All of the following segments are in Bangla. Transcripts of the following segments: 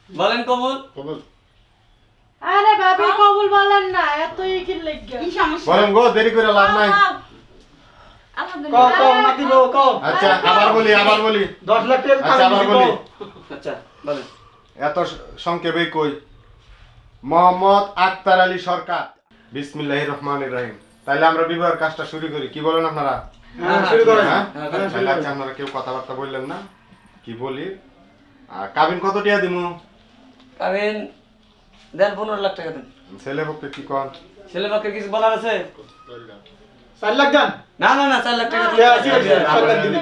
বলেন কবুল। কবুল। আরে ভাবি কবুল বলেন না, এতই কি লাগবে? কি সমস্যা? বলেন গো, দেরি করে লাভ নাই। আলহামদুলিল্লাহ। আচ্ছা আবার বলি 10 লাখ টাকা আচ্ছা আবার বলি। আচ্ছা বলেন। এত সংক্ষেপে কই। মোহাম্মদ আক্তার আলী সরকার। বিসমিল্লাহির রহমানির রহিম। তাইলে আমরা বিবাহের কাজটা শুরু করি, কি বলেন আপনারা? হ্যাঁ শুরু করেন। হ্যাঁ? হ্যাঁ, তাহলে আচ্ছা আপনারা কেউ কথাবার্তা বললেন না, কি বলি। আর কাবিন কত টিয়া দিমু? কাবিন দেন 15 লাখ টাকা দেন। ছেলে পক্ষে কি কন? ছেলে পক্ষে কিছু বলার আছে? 4 লাখ দেন। না না না 4 লাখ টাকা ঠিক আছে, 4 লাখ দিন।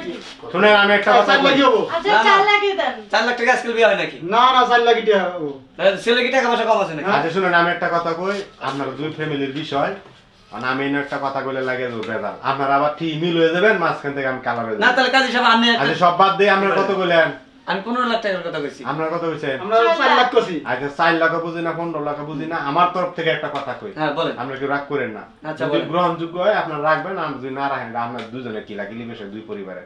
শুনেন আমি একটা কথা 4 লাখ বলি। হবো। আচ্ছা না, না। 4 লাখই দেন। 4 লাখ টাকা আজকাল বিয়ে হয় নাকি? না না 4 লাখ টাকা হবো। ছেলে কি টাকা পয়সা কম আছে নাকি? আচ্ছা শুনেন আমি একটা কথা কই, আপনার দুই ফ্যামিলির বিষয়, আর আমি এনে একটা কথা কইলে লাগে বেদাল। আপনারা আবার ঠিক মিল হয়ে যাবেন, মাঝখান থেকে আমি কালার হয়ে না যাব। তাহলে কাজী সাহেব আপনি আচ্ছা সব বাদ দিয়ে আমরা কত কইলেন? আমি 15 লাখ টাকার কথা কইছি। আপনার কত হইছে? আমরা 4 লাখ করছি। আচ্ছা 4 লাখ বুঝি না 15 লাখ বুঝি না, আমার তরফ থেকে একটা কথা কই। হ্যাঁ বলেন। আমরা কি রাগ করেন না? আচ্ছা, যদি বলেন। গ্রহণযোগ্য হয় আপনারা রাখবেন, আর যদি না রাখেন আমরা দুজনে কি লাগি লিবেশে দুই পরিবারে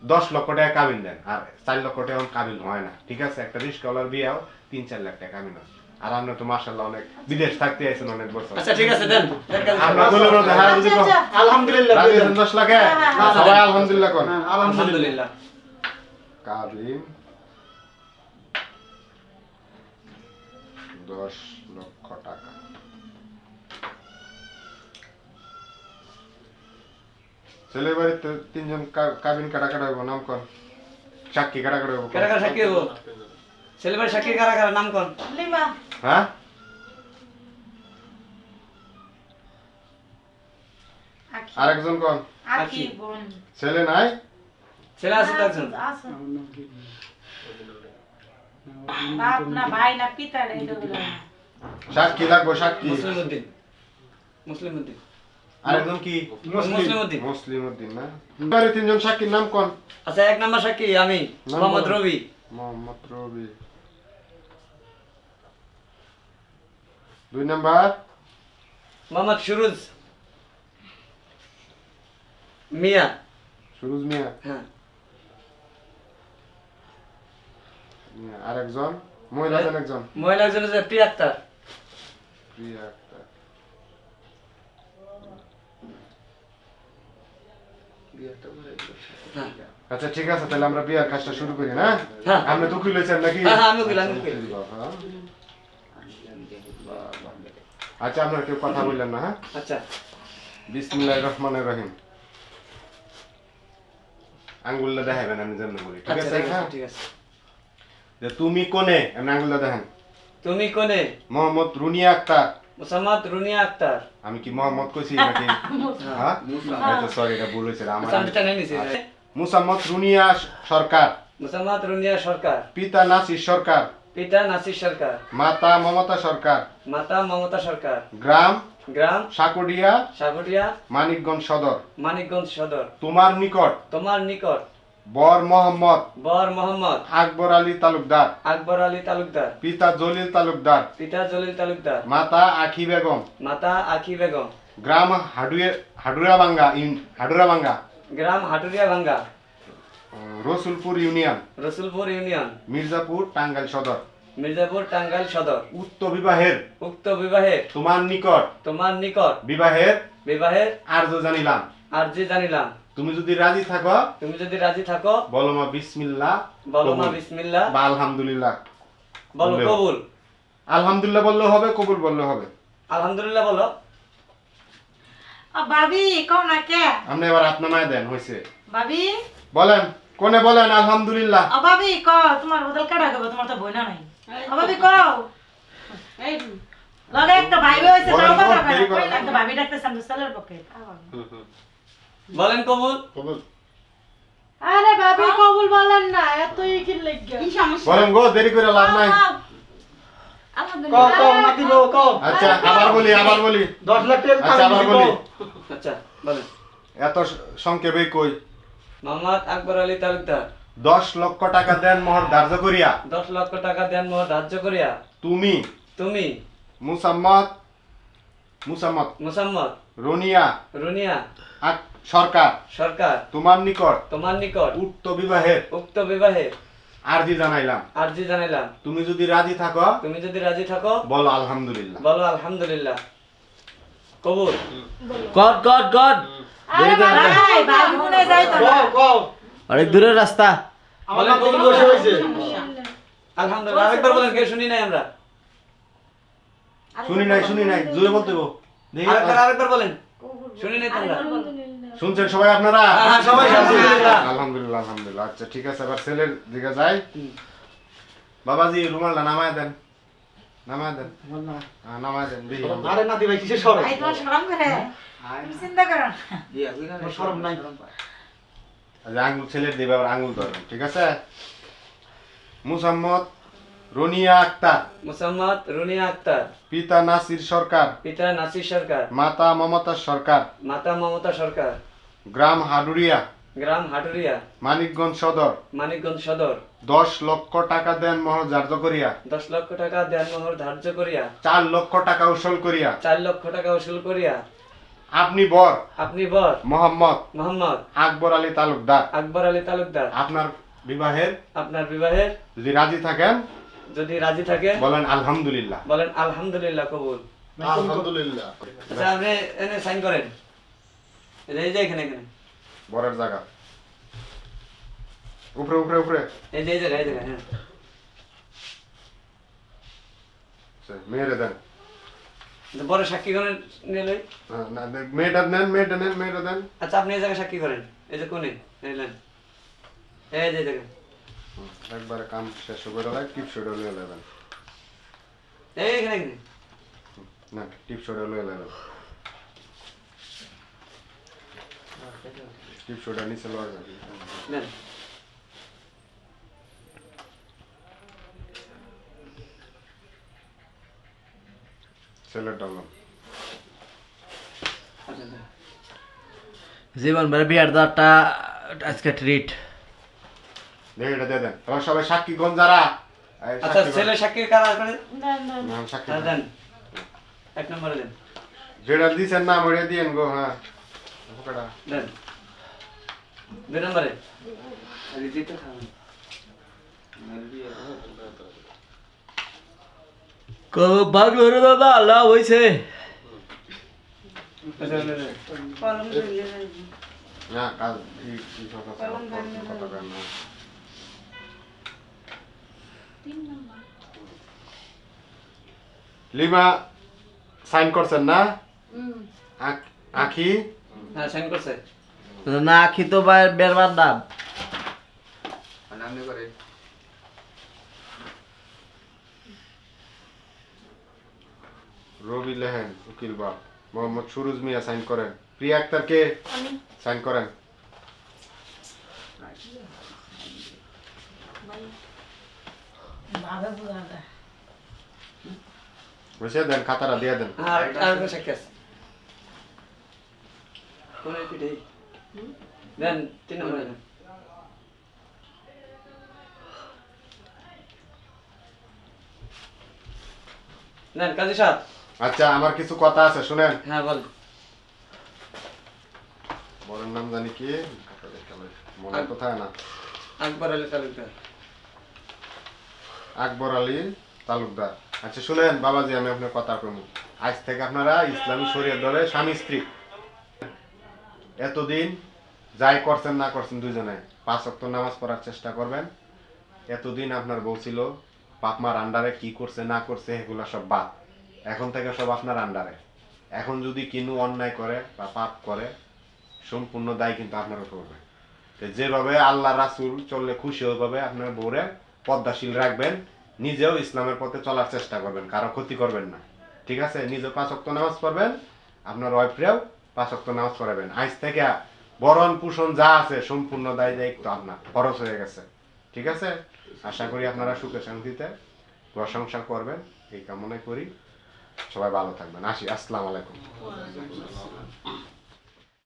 10 লক্ষ টাকা কাবিন দেন, আর 4 লক্ষ টাকা কাবিন হয় না, ঠিক আছে? একটা রিস্কওয়ালার বিয়েও 3-4 লাখ টাকা কাবিন হয়। আর আমরা তো মাশাআল্লাহ অনেক বিদেশ থাকতে আইছেন অনেক বছর। আচ্ছা ঠিক আছে দেন। দেন কাজী সাহেব। আমরা বলে রোজ হারা যদি আচ্ছা, আলহামদুলিল্লাহ। রাজি আছেন 10 লাখে? হ্যাঁ, সবাই আলহামদুলিল্লাহ কোন। হ্যাঁ, আলহামদুলিল্লাহ। আলহামদুলিল্লাহ। কাবিন 10 লক্ষ টাকা। ছেলের বাড়িতে 3 জন কাবিন কাটা হইব, নাম কর। সাক্ষী কাটা হইব। কারা কারা সাক্ষী হবো? ছেলে ভাই সাক্ষী কারা কারা নাম কোন? লিমা। হ্যাঁ? আকি। আরেকজন কোন? আকি বোন। ছেলে নাই? ছেলে আছে তো একজন। আছে। বাপ না ভাই না পিতা রে এগুলো। সাক্ষী লাগবো, সাক্ষী। মুসলিম উদ্দিন। মুসলিম উদ্দিন। আরেকজন কি? মুসলিম উদ্দিন। মুসলিম উদ্দিন না? বাড়ি 3 জন সাক্ষীর নাম কোন? আচ্ছা 1 নাম্বার সাক্ষী আমি নাম মোহাম্মদ বলেন। রবি। মোহাম্মদ রবি। 2 নাম্বার? মোহাম্মদ সুরুজ মিয়া। সুরুজ মিয়া। হ্যাঁ মিয়া। আরেকজন মহিলা জন একজন? মহিলা একজন আছে প্রিয়া আক্তার। প্রিয়া আক্তার। হ্যাঁ আচ্ছা ঠিক আছে, তাহলে আমরা বিয়ার কাজটা শুরু করি না? হ্যাঁ। আপনি তো উকিল হইছেন নাকি? হ্যাঁ, আমি উকিল, আমি উকিল। হ্যাঁ। আচ্ছা আপনারা কেউ কথা বললেন না? হ্যাঁ? আচ্ছা বিসমিল্লাহির রহমানির রহিম। আঙ্গুলটা দেখাবেন আমি যেমন বলি, ঠিক আচ্ছা আছে? ঠিক হ্যাঁ? আছে ঠিক আছে। যে তুমি কোনে, এমনি আঙ্গুলটা দেখেন। তুমি কোনে? মোহাম্মদ রুনিয়া আক্তার। মোসাম্মদ রুনিয়া আক্তার। আমি কি মোহাম্মদ কইছি নাকি? হ্যাঁ? আচ্ছা সরি, এটা ভুল হয়েছে আমার। আচ্ছা আমি টানে নিছি। মুসাম্মদ রুনিয়া সরকার। মোসাম্মদ রুনিয়া সরকার। পিতা নাসির সরকার। পিতা নাসির সরকার। মাতা মমতা সরকার। মাতা মমতা সরকার। গ্রাম গ্রাম সাকুডিয়া, সাগরিয়া মানিকগঞ্জ সদর। মানিকগঞ্জ সদর। তোমার নিকট তোমার নিকট বর মোহাম্মদ বর মোহাম্মদ আকবর আলী তালুকদার। আকবর আলী তালুকদার। পিতা জলিল তালুকদার। পিতা জলিল তালুকদার। মাতা আখি বেগম। মাতা আখি বেগম। গ্রাম হাডুরাবাঙ্গা হাডুরাবাঙ্গা, গ্রাম হাটুরিয়া ভাঙ্গা, রসুলপুর ইউনিয়ন, রসুলপুর ইউনিয়ন, মির্জাপুর টাঙ্গাইল সদর। মির্জাপুর টাঙ্গাইল সদর। উক্ত বিবাহের উক্ত বিবাহের তোমার নিকট তোমার নিকট বিবাহের বিবাহের আর্য জানিলাম। আরজি জানিলাম। তুমি যদি রাজি থাকো তুমি যদি রাজি থাকো বলো মা বিসমিল্লাহ, বলো মা কবুল। বিসমিল্লাহ, বা আলহামদুলিল্লাহ। বলো বললেও। কবুল। আলহামদুলিল্লাহ বললেও হবে, কবুল বললেও হবে। আলহামদুলিল্লাহ বলো। ভাবি কও না কে? আপনি এবার হাত নামায় দেন, হইছে। ভাবি বলেন কোনে বলেন আলহামদুলিল্লাহ। ভাবি কও তোমার বদল কাটা গো, তোমার তো বইনা নাই। ভাবি কও। এই লগে একটা ভাই হইছে বলেন, তাও কথা দেরি করো কই না। একটা ভাবি ডাকতেছে আমি সালের পক্ষে। বলেন কবুল। কবুল। আরে ভাবি কবুল বলেন না, এতই কি লাগবে? কি সমস্যা? বলেন গো, দেরি করে লাভ নাই। কও আলহামদুলিল্লাহ। কও নাতি বউ কও। আচ্ছা আবার বলি 10 লাখ টাকা আচ্ছা আবার বলি। আচ্ছা বলেন। এত সংক্ষেপে কই। মোহাম্মদ আকবর আলী তালুকদার 10 লক্ষ টাকা দেন মোহর ধার্য করিয়া 10 লক্ষ টাকা দেন মোহর ধার্য করিয়া তুমি তুমি মুসাম্মদ মুসাম্মদ রুনিয়া রুনিয়া সরকার সরকার তোমার নিকট তোমার নিকট উক্ত বিবাহের উক্ত বিবাহে আরজি জানাইলাম আরজি জানাইলাম তুমি যদি রাজি থাকো তুমি যদি রাজি থাকো বলো আলহামদুলিল্লাহ বলো আলহামদুলিল্লাহ কবুল কট কট কট আরে বাবা বাবু মনে যায় তো না। কও কও অনেক দূরের রাস্তা আমার নাম কবুল বসে হয়েছে আলহামদুলিল্লাহ আরেকবার বলেন কে শুনি নাই আমরা শুনি নাই জোরে বলতে গো দেখি আরেকবার বলেন শুনি নাই তোমরা শুনছেন সবাই আপনারা হ্যাঁ, সবাই আলহামদুলিল্লাহ। আলহামদুলিল্লাহ আচ্ছা ঠিক আছে এবার ছেলের দিকে যাই বাবাজি রুমালটা নামায় দেন নামায় দেন দেখি আরে নাতি ভাই কিসের শরম ভাই তোমার শরম করে তুমি চিন্তা করো না। তোমার শরম নাই আচ্ছা, আঙ্গুল ছেলের দিবে আবার আঙ্গুল ধরবেন ঠিক আছে মুসাম্মদ রনিয়া আক্তার মুসাম্মদ রুনিয়া আক্তার পিতা নাসির সরকার পিতা নাসির সরকার মাতা মমতা সরকার মাতা মমতা সরকার গ্রাম হাডুরিয়া গ্রাম হাটুরিয়া মানিকগঞ্জ সদর মানিকগঞ্জ সদর 10 লক্ষ টাকা দেন মোহর ধার্য করিয়া 10 লক্ষ টাকা দেনমোহর ধার্য করিয়া 4 লক্ষ টাকা উসুল করিয়া 4 লক্ষ টাকা উসুল করিয়া আপনি বর আপনি বর মোহাম্মদ মোহাম্মদ আকবর আলী তালুকদার আকবর আলী তালুকদার আপনার বিবাহের আপনার বিবাহের যদি রাজি থাকেন যদি রাজি থাকে বলেন আলহামদুলিল্লাহ বলেন আলহামদুলিল্লাহ কবুল আলহামদুলিল্লাহ আচ্ছা আপনি এনে সাইন করেন এই যে এখানে এখানে বরের জায়গা উপরে এই যে এই জায়গায় হ্যাঁ মেয়েরে দেন তো বড় সাক্ষী করেন নিলে মেয়েটা দেন আচ্ছা আপনি এই জায়গায় সাক্ষী করেন এই যে কোনে নিলেন এই যে জায়গায় একবারে কাম শেষ করে লাই টিপ শোটা লয়ে নেবেন এই এখানে এখানে না টিপ শোটা লয়ে নেবেন টিপ শোটা নিচে লয়ে যাবে নেন ছেলের ডালাম আচ্ছা দেন। জীবন ভরে বিয়ার দাঁড়টা আজকে ট্রিট দেখে এটা দিয়ে দেন এবার সবাই সাক্ষীগণ যারা এই আচ্ছা সাক্ষীগণ- ছেলে সাক্ষী কারা করে না, সাক্ষী হ্যাঁ, দেন এক নম্বরে দেন যেটা দিছেন না মরে দিয়েন গো হ্যাঁ ওকেটা দেন 2 নম্বরে আরে দিতে খাবেন ভাগ্য রে দাদা লাভ হয়েছে আচ্ছা দেন কলম ধরলে না কাল এই কথা কথা কেন না লিমা সাইন করছেন না আখি হ্যাঁ সাইন করছে না আখি তো বেরবার দাম রবি লেহেন উকিল বাপ মোহাম্মদ সুরুজ মিয়া সাইন করেন প্রিয়া আক্তারকে সাইন করেন ভাবে বুঝা যায় বসে দেন খাতাটা দিয়ে দেন আর আর সাক্ষী আছে কোনে পিঠে দেন 3 নম্বরে দেন দেন কাজী সাহেব আচ্ছা আমার কিছু কথা আছে শুনেন হ্যাঁ বল বড়ের নাম জানি কি মনে কোথায় না আকবর আলী তালুকদার আকবর আলী তালুকদার আচ্ছা শুনেন বাবাজি আমি আপনার কথা কমু আজ থেকে আপনারা ইসলামী শরীয়ত ধরে স্বামী স্ত্রী এতদিন যাই করছেন না করছেন দুইজনে 5 ওয়াক্ত নামাজ পড়ার চেষ্টা করবেন এতদিন আপনার বউ ছিল বাপ মার আন্ডারে কি করছে না করছে এগুলা সব বাদ এখন থেকে সব আপনার আন্ডারে এখন যদি কিনু অন্যায় করে বা পাপ করে সম্পূর্ণ দায় কিন্তু আপনার উপর হবে তো যেভাবে আল্লাহ রাসূল চললে খুশি হবে আপনার বউরে পদ্মাশীল রাখবেন নিজেও ইসলামের পথে চলার চেষ্টা করবেন কারো ক্ষতি করবেন না ঠিক আছে নিজে 5 ওয়াক্ত নামাজ পড়বেন আপনার ওয়াইফরেও 5 ওয়াক্ত নামাজ পড়াবেন আজ থেকে বরণ পোষণ যা আছে সম্পূর্ণ দায় দায়িত্ব আপনার খরচ হয়ে গেছে ঠিক আছে আশা করি আপনারা সুখে শান্তিতে ঘর সংসার করবেন এই কামনা করি সবাই ভালো থাকবেন আসি আসসালামু আলাইকুম